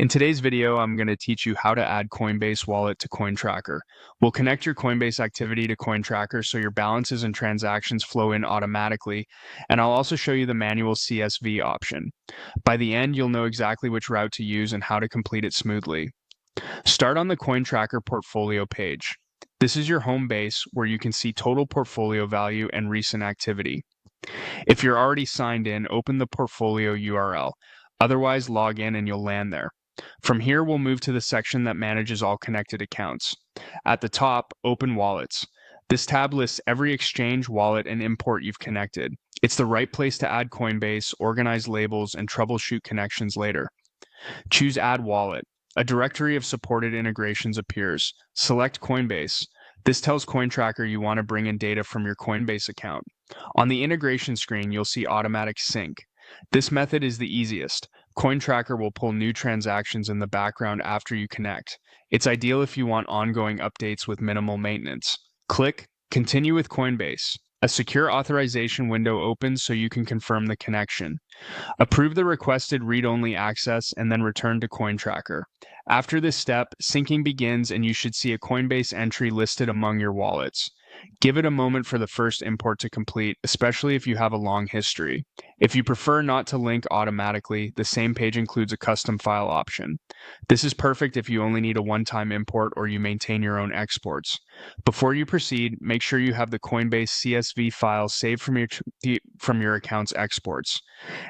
In today's video, I'm going to teach you how to add Coinbase wallet to CoinTracker. We'll connect your Coinbase activity to CoinTracker so your balances and transactions flow in automatically, and I'll also show you the manual CSV option. By the end, you'll know exactly which route to use and how to complete it smoothly. Start on the CoinTracker portfolio page. This is your home base where you can see total portfolio value and recent activity. If you're already signed in, open the portfolio URL. Otherwise, log in and you'll land there. From here, we'll move to the section that manages all connected accounts. At the top, open wallets. This tab lists every exchange, wallet, and import you've connected. It's the right place to add Coinbase, organize labels, and troubleshoot connections later. Choose Add Wallet. A directory of supported integrations appears. Select Coinbase. This tells CoinTracker you want to bring in data from your Coinbase account. On the integration screen, you'll see Automatic Sync. This method is the easiest. CoinTracker will pull new transactions in the background after you connect. It's ideal if you want ongoing updates with minimal maintenance. Click Continue with Coinbase. A secure authorization window opens so you can confirm the connection. Approve the requested read-only access and then return to CoinTracker. After this step, syncing begins and you should see a Coinbase entry listed among your wallets. Give it a moment for the first import to complete, especially if you have a long history. If you prefer not to link automatically, the same page includes a custom file option. This is perfect if you only need a one-time import or you maintain your own exports. Before you proceed, make sure you have the Coinbase CSV file saved from your account's exports.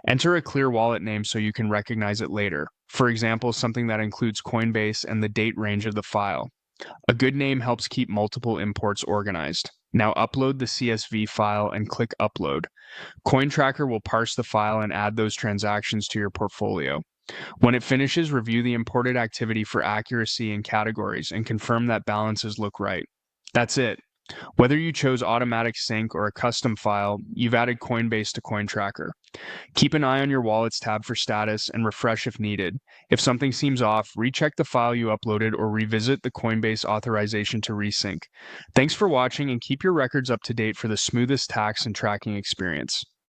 Enter a clear wallet name so you can recognize it later. For example, something that includes Coinbase and the date range of the file. A good name helps keep multiple imports organized. Now upload the CSV file and click Upload. CoinTracker will parse the file and add those transactions to your portfolio. When it finishes, review the imported activity for accuracy and categories and confirm that balances look right. That's it. Whether you chose automatic sync or a custom file, you've added Coinbase to CoinTracker. Keep an eye on your Wallets tab for status and refresh if needed. If something seems off, recheck the file you uploaded or revisit the Coinbase authorization to resync. Thanks for watching and keep your records up to date for the smoothest tax and tracking experience.